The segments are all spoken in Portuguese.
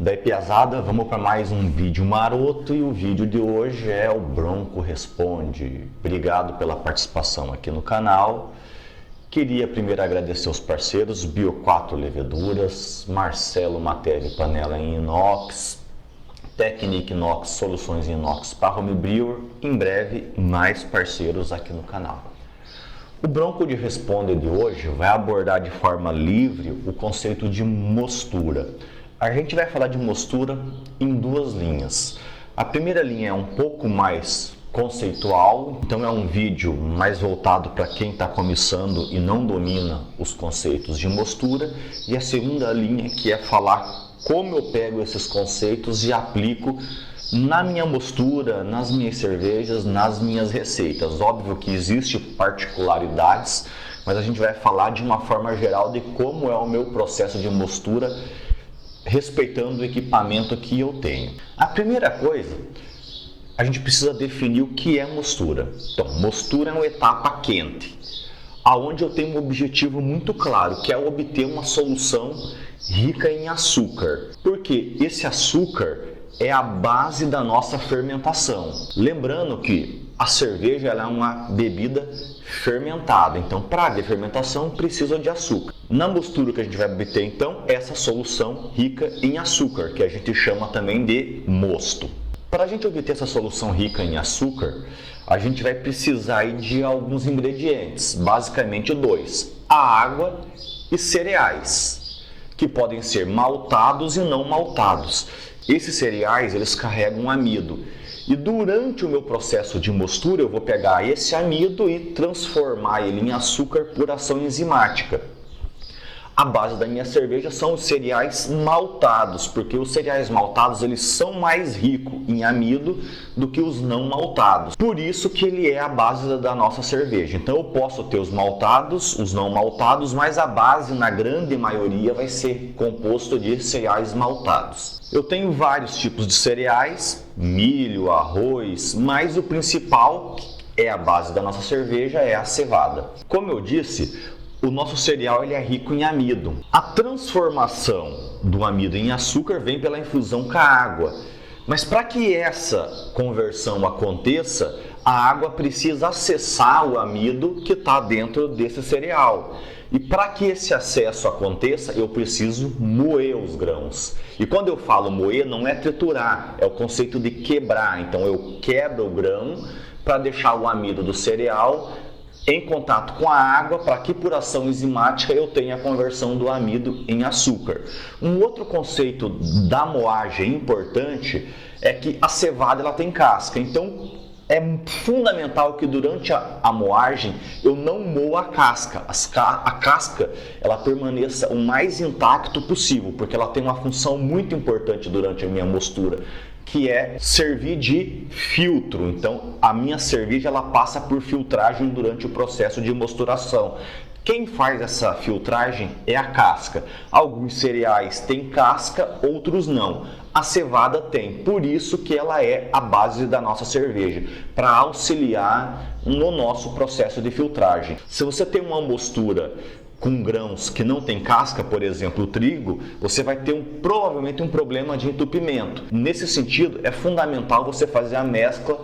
Daí, piazada, vamos para mais um vídeo maroto e o vídeo de hoje é o Bronco Responde. Obrigado pela participação aqui no canal. Queria primeiro agradecer os parceiros Bio4 Leveduras, Marcelo Matéria e Panela em Inox, Technic Inox Soluções em Inox para Home Brewer. Em breve, mais parceiros aqui no canal. O Bronco de Responde de hoje vai abordar de forma livre o conceito de mostura. A gente vai falar de mostura em duas linhas. A primeira linha é um pouco mais conceitual, então é um vídeo mais voltado para quem está começando e não domina os conceitos de mostura. E a segunda linha que é falar como eu pego esses conceitos e aplico na minha mostura, nas minhas cervejas, nas minhas receitas. Óbvio que existem particularidades, mas a gente vai falar de uma forma geral de como é o meu processo de mostura, respeitando o equipamento que eu tenho. A primeira coisa, a gente precisa definir o que é mostura. Então, mostura é uma etapa quente, aonde eu tenho um objetivo muito claro, que é obter uma solução rica em açúcar. Porque esse açúcar é a base da nossa fermentação. Lembrando que a cerveja ela é uma bebida fermentada, então para a fermentação precisa de açúcar. Na mostura que a gente vai obter então essa solução rica em açúcar, que a gente chama também de mosto. Para a gente obter essa solução rica em açúcar, a gente vai precisar de alguns ingredientes, basicamente dois: a água e cereais, que podem ser maltados e não maltados. Esses cereais eles carregam amido. E durante o meu processo de mostura eu vou pegar esse amido e transformar ele em açúcar por ação enzimática. A base da minha cerveja são os cereais maltados, porque os cereais maltados eles são mais ricos em amido do que os não maltados. Por isso que ele é a base da nossa cerveja. Então eu posso ter os maltados, os não maltados, mas a base na grande maioria vai ser composto de cereais maltados. Eu tenho vários tipos de cereais, milho, arroz, mas o principal é a base da nossa cerveja, é a cevada. Como eu disse, o nosso cereal ele é rico em amido. A transformação do amido em açúcar vem pela infusão com a água. Mas para que essa conversão aconteça, a água precisa acessar o amido que está dentro desse cereal. E para que esse acesso aconteça, eu preciso moer os grãos. E quando eu falo moer, não é triturar, é o conceito de quebrar. Então eu quebro o grão para deixar o amido do cereal em contato com a água, para que por ação enzimática eu tenha a conversão do amido em açúcar. Um outro conceito da moagem importante é que a cevada ela tem casca, então é fundamental que durante a moagem eu não moa a casca. A casca ela permaneça o mais intacto possível, porque ela tem uma função muito importante durante a minha mostura, que é servir de filtro. Então a minha cerveja ela passa por filtragem durante o processo de mosturação. Quem faz essa filtragem é a casca. Alguns cereais têm casca, outros não. A cevada tem, por isso que ela é a base da nossa cerveja, para auxiliar no nosso processo de filtragem. Se você tem uma mostura com grãos que não tem casca, por exemplo, o trigo, você vai ter provavelmente um problema de entupimento. Nesse sentido, é fundamental você fazer a mescla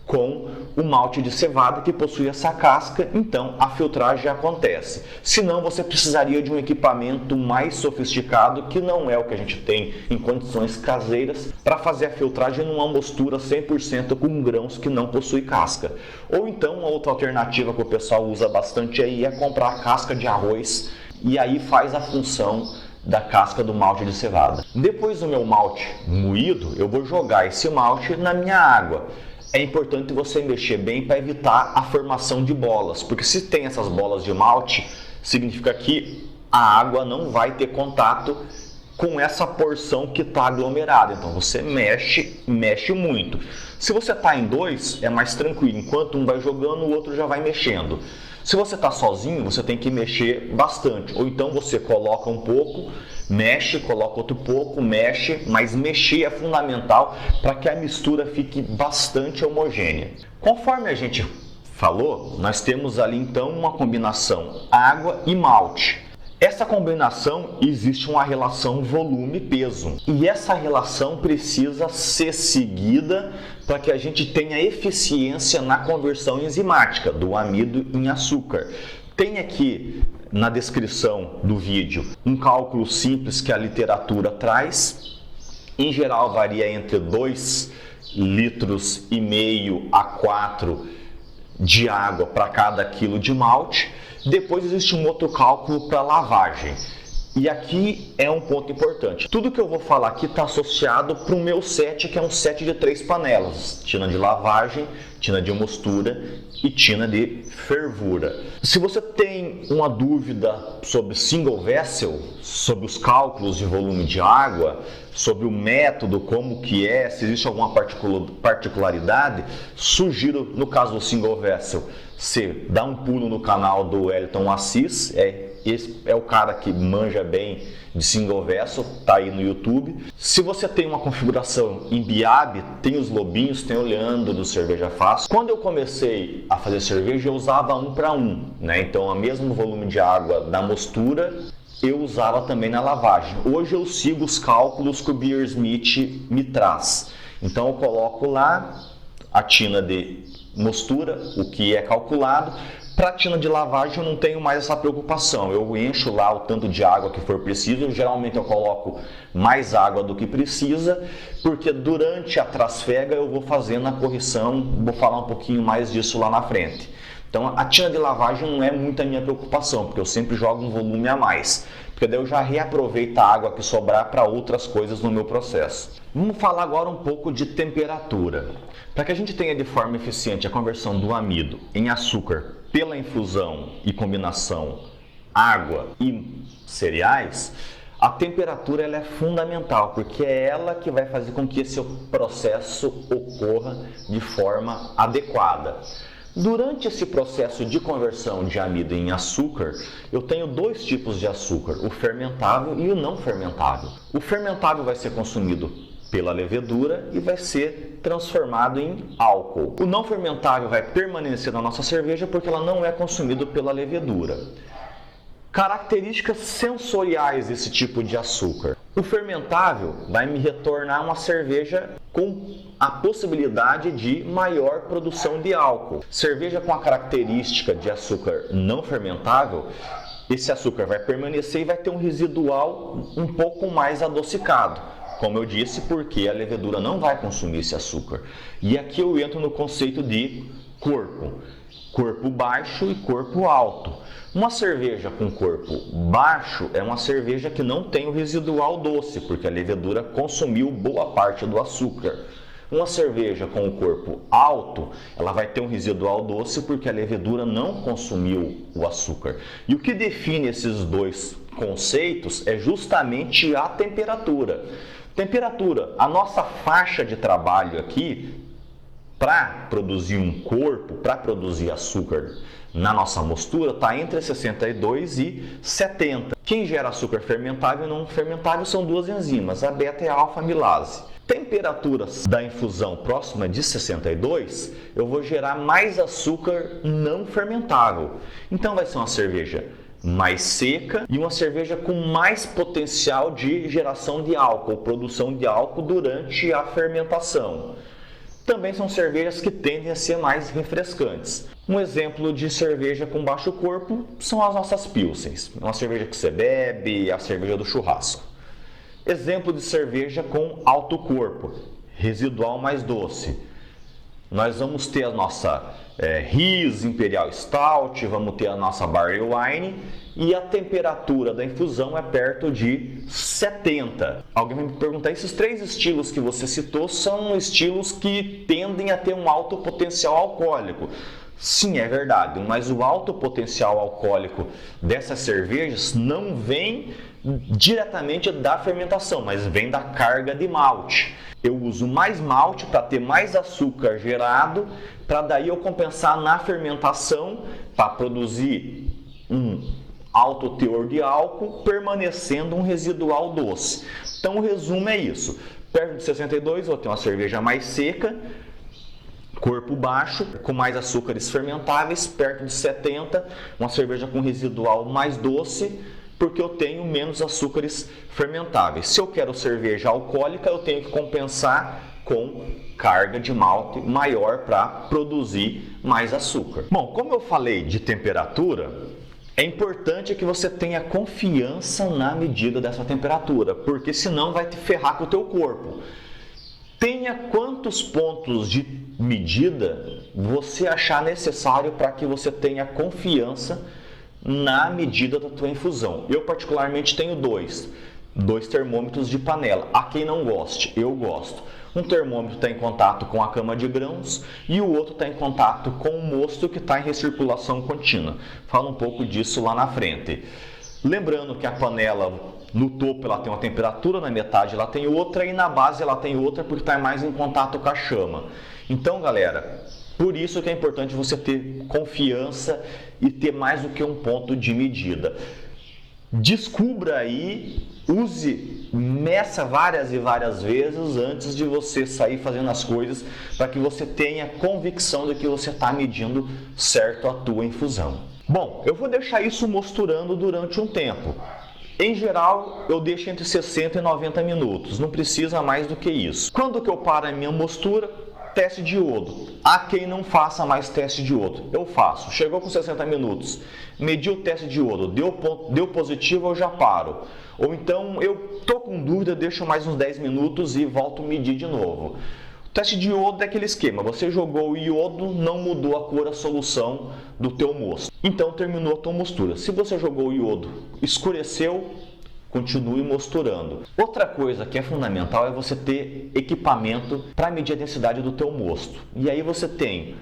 com o malte de cevada que possui essa casca, então a filtragem acontece. Senão você precisaria de um equipamento mais sofisticado, que não é o que a gente tem em condições caseiras, para fazer a filtragem numa mostura 100% com grãos que não possuem casca. Ou então, uma outra alternativa que o pessoal usa bastante aí é comprar a casca de arroz e aí faz a função da casca do malte de cevada. Depois do meu malte moído, eu vou jogar esse malte na minha água. É importante você mexer bem para evitar a formação de bolas, porque se tem essas bolas de malte, significa que a água não vai ter contato com essa porção que está aglomerada. Então você mexe muito. Se você está em dois, é mais tranquilo. Enquanto um vai jogando, o outro já vai mexendo. Se você está sozinho, você tem que mexer bastante. Ou então você coloca um pouco, mexe, coloca outro pouco, mexe. Mas mexer é fundamental para que a mistura fique bastante homogênea. Conforme a gente falou, nós temos ali então uma combinação água e malte. Essa combinação existe uma relação volume-peso e essa relação precisa ser seguida para que a gente tenha eficiência na conversão enzimática do amido em açúcar. Tem aqui na descrição do vídeo um cálculo simples que a literatura traz. Em geral varia entre 2,5 litros a 4 de água para cada quilo de malte. Depois existe um outro cálculo para lavagem. E aqui é um ponto importante. Tudo que eu vou falar aqui está associado para o meu set, que é um set de 3 panelas. Tina de lavagem, tina de mostura e tina de fervura. Se você tem uma dúvida sobre single vessel, sobre os cálculos de volume de água, sobre o método, como que é, se existe alguma particularidade, sugiro, no caso do single vessel, você dá um pulo no canal do Wellington Assis, esse é o cara que manja bem de single vessel, tá aí no YouTube. Se você tem uma configuração em Biab, tem os lobinhos, tem o Leandro do Cerveja Fácil. Quando eu comecei a fazer cerveja, eu usava 1 para 1, né? Então, o mesmo volume de água da mostura, eu usava também na lavagem. Hoje eu sigo os cálculos que o Beersmith me traz. Então, eu coloco lá a tina de mostura, o que é calculado. Para a tina de lavagem eu não tenho mais essa preocupação, eu encho lá o tanto de água que for preciso, geralmente eu coloco mais água do que precisa, porque durante a trasfega eu vou fazendo a correção, vou falar um pouquinho mais disso lá na frente. Então a tina de lavagem não é muito a minha preocupação, porque eu sempre jogo um volume a mais, porque daí eu já reaproveito a água que sobrar para outras coisas no meu processo. Vamos falar agora um pouco de temperatura. Para que a gente tenha de forma eficiente a conversão do amido em açúcar pela infusão e combinação água e cereais, a temperatura ela é fundamental, porque é ela que vai fazer com que esse processo ocorra de forma adequada. Durante esse processo de conversão de amido em açúcar, eu tenho 2 tipos de açúcar, o fermentável e o não fermentável. O fermentável vai ser consumido pela levedura e vai ser transformado em álcool. O não fermentável vai permanecer na nossa cerveja porque ela não é consumida pela levedura. Características sensoriais desse tipo de açúcar. O fermentável vai me retornar uma cerveja com a possibilidade de maior produção de álcool. Cerveja com a característica de açúcar não fermentável, esse açúcar vai permanecer e vai ter um residual um pouco mais adocicado. Como eu disse, porque a levedura não vai consumir esse açúcar. E aqui eu entro no conceito de corpo. Corpo baixo e corpo alto. Uma cerveja com corpo baixo é uma cerveja que não tem o residual doce, porque a levedura consumiu boa parte do açúcar. Uma cerveja com o corpo alto, ela vai ter um residual doce porque a levedura não consumiu o açúcar. E o que define esses 2 conceitos é justamente a temperatura. Temperatura, a nossa faixa de trabalho aqui, para produzir um corpo, para produzir açúcar na nossa mostura, está entre 62 e 70. Quem gera açúcar fermentável e não fermentável são 2 enzimas, a beta e a alfa-amilase. Temperaturas da infusão próxima de 62, eu vou gerar mais açúcar não fermentável. Então vai ser uma cerveja mais seca e uma cerveja com mais potencial de geração de álcool, produção de álcool durante a fermentação. Também são cervejas que tendem a ser mais refrescantes. Um exemplo de cerveja com baixo corpo são as nossas pilsens, uma cerveja que você bebe, a cerveja do churrasco. Exemplo de cerveja com alto corpo, residual mais doce. Nós vamos ter a nossa Ries Imperial Stout, vamos ter a nossa Barley Wine e a temperatura da infusão é perto de 70. Alguém vai me perguntar, esses 3 estilos que você citou são estilos que tendem a ter um alto potencial alcoólico. Sim, é verdade, mas o alto potencial alcoólico dessas cervejas não vem diretamente da fermentação, mas vem da carga de malte. Eu uso mais malte para ter mais açúcar gerado, para daí eu compensar na fermentação para produzir um alto teor de álcool, permanecendo um residual doce. Então o resumo é isso. Perto de 62 eu tenho uma cerveja mais seca, corpo baixo, com mais açúcares fermentáveis. Perto de 70, uma cerveja com residual mais doce, porque eu tenho menos açúcares fermentáveis. Se eu quero cerveja alcoólica, eu tenho que compensar com carga de malte maior para produzir mais açúcar. Bom, como eu falei de temperatura, é importante que você tenha confiança na medida dessa temperatura, porque senão vai te ferrar com o teu corpo. Tenha quantos pontos de medida você achar necessário para que você tenha confiança na medida da tua infusão. Eu particularmente tenho dois termômetros de panela. Há quem não goste, eu gosto. Um termômetro está em contato com a cama de grãos e o outro está em contato com o mosto que está em recirculação contínua. Fala um pouco disso lá na frente. Lembrando que a panela no topo ela tem uma temperatura, na metade ela tem outra e na base ela tem outra porque está mais em contato com a chama. Então, galera, por isso que é importante você ter confiança e ter mais do que um ponto de medida. Descubra aí, use, meça várias e várias vezes antes de você sair fazendo as coisas, para que você tenha convicção de que você está medindo certo a tua infusão. Bom, eu vou deixar isso mosturando durante um tempo. Em geral, eu deixo entre 60 e 90 minutos, não precisa mais do que isso. Quando que eu paro a minha mostura? Teste de iodo. Há quem não faça mais teste de iodo. Eu faço. Chegou com 60 minutos, medi o teste de iodo, deu positivo, eu já paro. Ou então eu tô com dúvida, deixo mais uns 10 minutos e volto a medir de novo. O teste de iodo é aquele esquema, você jogou o iodo, não mudou a cor, a solução do teu mosto. Então terminou a tua mostura. Se você jogou o iodo, escureceu, continue mosturando. Outra coisa que é fundamental é você ter equipamento para medir a densidade do teu mosto. E aí você tem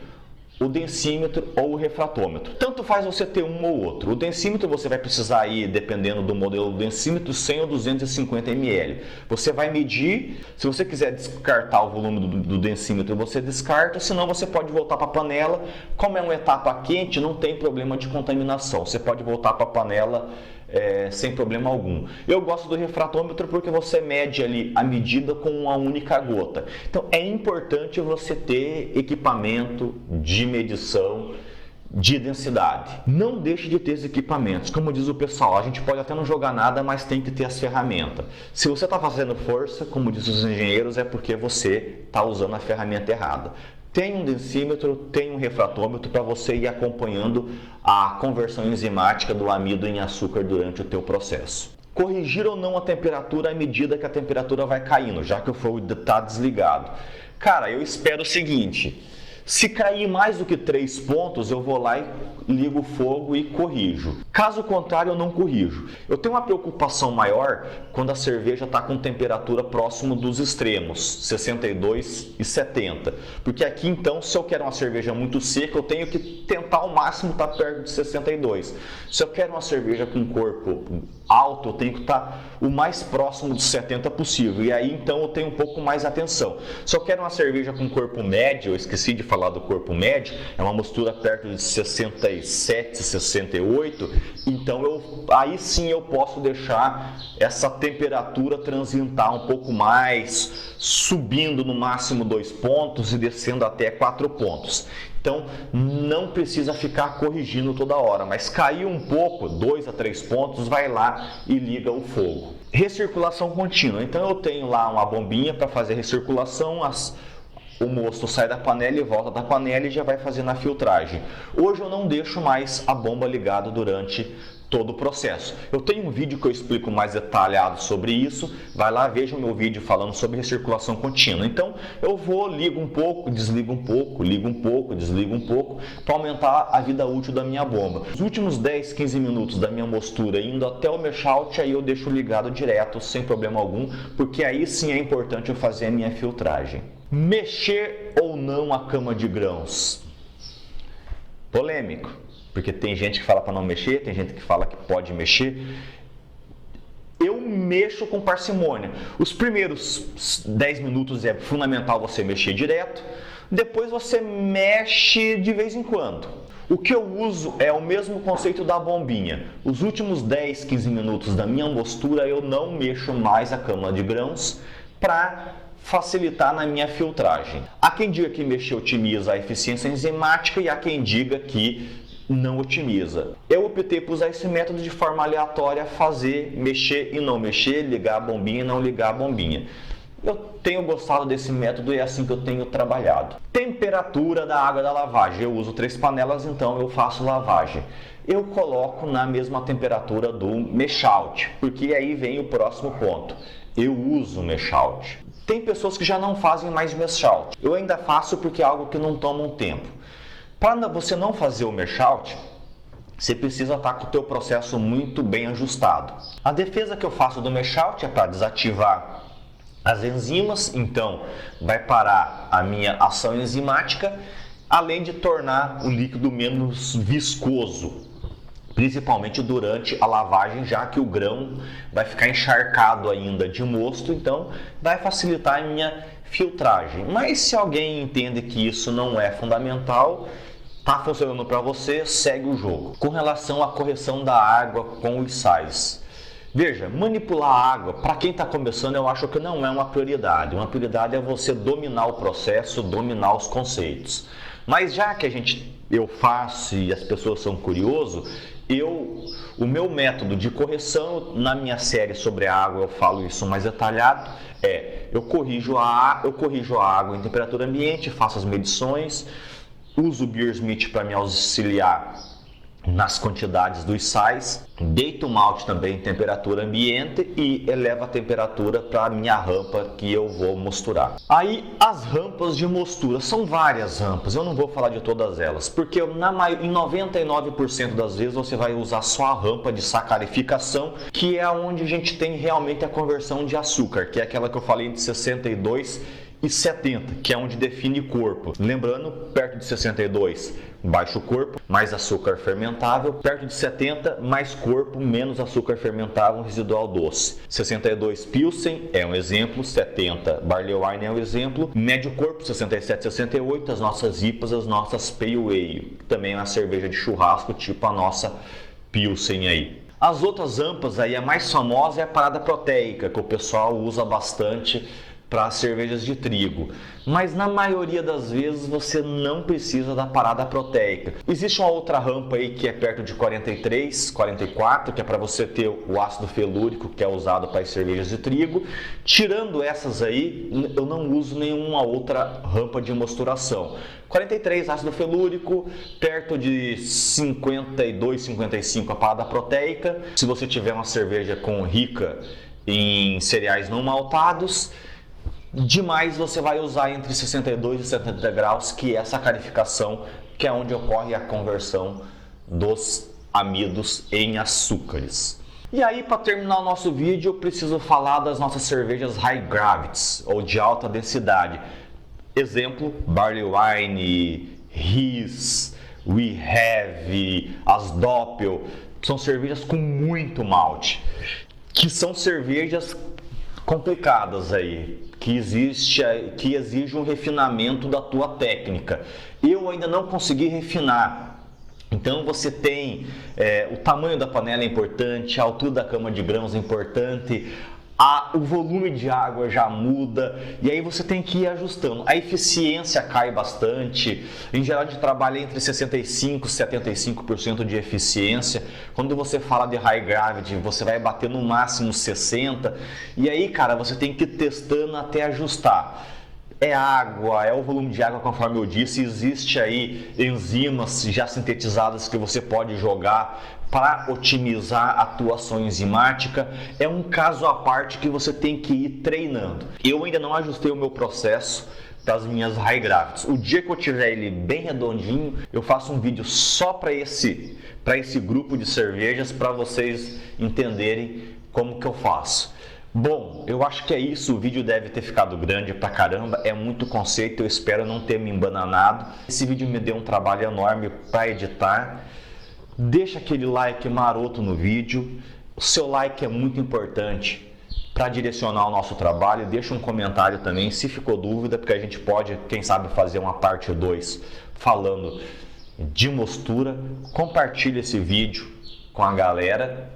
o densímetro ou o refratômetro. Tanto faz você ter um ou outro. O densímetro você vai precisar ir, dependendo do modelo do densímetro, 100 ou 250 ml. Você vai medir, se você quiser descartar o volume do densímetro, você descarta, senão você pode voltar para a panela. Como é uma etapa quente, não tem problema de contaminação. Você pode voltar para a panela sem problema algum. Eu gosto do refratômetro porque você mede ali a medida com uma única gota. Então é importante você ter equipamento de medição de densidade. Não deixe de ter esses equipamentos. Como diz o pessoal, a gente pode até não jogar nada, mas tem que ter as ferramentas. Se você está fazendo força, como dizem os engenheiros, é porque você está usando a ferramenta errada. Tem um densímetro, tem um refratômetro para você ir acompanhando a conversão enzimática do amido em açúcar durante o teu processo. Corrigir ou não a temperatura à medida que a temperatura vai caindo, já que o fogo está desligado. Cara, eu espero o seguinte, se cair mais do que 3 pontos, eu vou lá e ligo o fogo e corrijo. Caso contrário, eu não corrijo. Eu tenho uma preocupação maior quando a cerveja está com temperatura próximo dos extremos, 62 e 70. Porque aqui, então, se eu quero uma cerveja muito seca, eu tenho que tentar ao máximo estar perto de 62. Se eu quero uma cerveja com corpo alto, eu tenho que estar o mais próximo de 70 possível. E aí, então, eu tenho um pouco mais atenção. Se eu quero uma cerveja com corpo médio, eu esqueci de falar do corpo médio, é uma mostura perto de 67, 68, então aí sim eu posso deixar essa temperatura transitar um pouco mais, subindo no máximo 2 pontos e descendo até 4 pontos. Então não precisa ficar corrigindo toda hora, mas cair um pouco, 2 a 3 pontos, vai lá e liga o fogo. Recirculação contínua, então eu tenho lá uma bombinha para fazer recirculação, o mosto sai da panela e volta da panela e já vai fazendo a filtragem. Hoje eu não deixo mais a bomba ligada durante todo o processo. Eu tenho um vídeo que eu explico mais detalhado sobre isso, vai lá, veja o meu vídeo falando sobre recirculação contínua. Então eu vou, ligo um pouco, desligo um pouco, ligo um pouco, desligo um pouco, para aumentar a vida útil da minha bomba. Os últimos 10, 15 minutos da minha mostura indo até o mash out, aí eu deixo ligado direto, sem problema algum, porque aí sim é importante eu fazer a minha filtragem. Mexer ou não a cama de grãos? Polêmico, porque tem gente que fala para não mexer, tem gente que fala que pode mexer. Eu mexo com parcimônia. Os primeiros 10 minutos é fundamental você mexer direto, depois você mexe de vez em quando. O que eu uso é o mesmo conceito da bombinha. Os últimos 10, 15 minutos da minha mostura eu não mexo mais a cama de grãos para facilitar na minha filtragem. Há quem diga que mexer otimiza a eficiência enzimática e há quem diga que não otimiza. Eu optei por usar esse método de forma aleatória, fazer, mexer e não mexer, ligar a bombinha e não ligar a bombinha. Eu tenho gostado desse método e é assim que eu tenho trabalhado. Temperatura da água da lavagem. Eu uso 3 panelas, então eu faço lavagem. Eu coloco na mesma temperatura do mesh out, porque aí vem o próximo ponto. Eu uso mesh out. Tem pessoas que já não fazem mais mesh out. Eu ainda faço porque é algo que não toma um tempo. Para você não fazer o mesh out, você precisa estar com o teu processo muito bem ajustado. A defesa que eu faço do mesh out é para desativar as enzimas, então vai parar a minha ação enzimática, além de tornar o líquido menos viscoso, principalmente durante a lavagem, já que o grão vai ficar encharcado ainda de mosto, então vai facilitar a minha filtragem. Mas se alguém entende que isso não é fundamental, está funcionando para você, segue o jogo. Com relação à correção da água com os sais. Veja, manipular a água, para quem está começando, eu acho que não é uma prioridade. Uma prioridade é você dominar o processo, dominar os conceitos. Mas já que eu faço e as pessoas são curiosas, o meu método de correção, na minha série sobre a água eu falo isso mais detalhado, eu corrijo a água em temperatura ambiente, faço as medições, uso o Beersmith para me auxiliar nas quantidades dos sais, deito o malte também em temperatura ambiente e elevo a temperatura para a minha rampa que eu vou mosturar. Aí as rampas de mostura, são várias rampas, eu não vou falar de todas elas, porque em 99% das vezes você vai usar só a rampa de sacarificação, que é onde a gente tem realmente a conversão de açúcar, que é aquela que eu falei entre 62 e 70, que é onde define corpo. Lembrando, perto de 62, baixo corpo, mais açúcar fermentável. Perto de 70, mais corpo, menos açúcar fermentável residual doce. 62, Pilsen é um exemplo. 70, Barley Wine é um exemplo. Médio corpo, 67, 68, as nossas IPAs, as nossas Pale Ale. Também é uma cerveja de churrasco, tipo a nossa Pilsen aí. As outras ampas aí, a mais famosa é a parada proteica, que o pessoal usa bastante para cervejas de trigo, mas na maioria das vezes você não precisa da parada proteica. Existe uma outra rampa aí que é perto de 43, 44, que é para você ter o ácido felúrico, que é usado para as cervejas de trigo. Tirando essas aí, eu não uso nenhuma outra rampa de mosturação. 43, ácido felúrico, perto de 52, 55 a parada proteica. Se você tiver uma cerveja rica em cereais não maltados, demais você vai usar entre 62 e 70 graus, que é a sacarificação, que é onde ocorre a conversão dos amidos em açúcares. E aí, para terminar o nosso vídeo, eu preciso falar das nossas cervejas High Gravities, ou de alta densidade. Exemplo, Barley Wine, Ries, We Have, as Doppel, são cervejas com muito malte, que são cervejas complicadas aí, que exige um refinamento da tua técnica. Eu ainda não consegui refinar. Então você tem o tamanho da panela é importante, a altura da cama de grãos é importante, o volume de água já muda e aí você tem que ir ajustando. A eficiência cai bastante. Em geral a gente trabalha entre 65% e 75% de eficiência. Quando você fala de high gravity, você vai bater no máximo 60%. E aí, cara, você tem que ir testando até ajustar. É água, é o volume de água, conforme eu disse. Existe aí enzimas já sintetizadas que você pode jogar para otimizar a atuação enzimática. É um caso à parte que você tem que ir treinando. Eu ainda não ajustei o meu processo das minhas high gravities. O dia que eu tiver ele bem redondinho, eu faço um vídeo só para esse grupo de cervejas, para vocês entenderem como que eu faço. Bom, eu acho que é isso, o vídeo deve ter ficado grande pra caramba, é muito conceito, eu espero não ter me embananado. Esse vídeo me deu um trabalho enorme para editar. Deixa aquele like maroto no vídeo, o seu like é muito importante para direcionar o nosso trabalho. Deixa um comentário também se ficou dúvida, porque a gente pode, quem sabe, fazer uma parte 2 falando de mostura. Compartilhe esse vídeo com a galera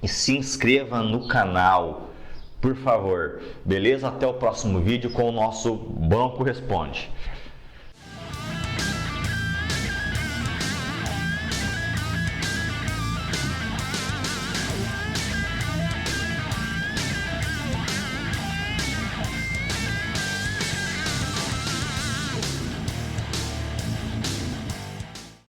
e se inscreva no canal, por favor, beleza? Até o próximo vídeo com o nosso Banco Responde.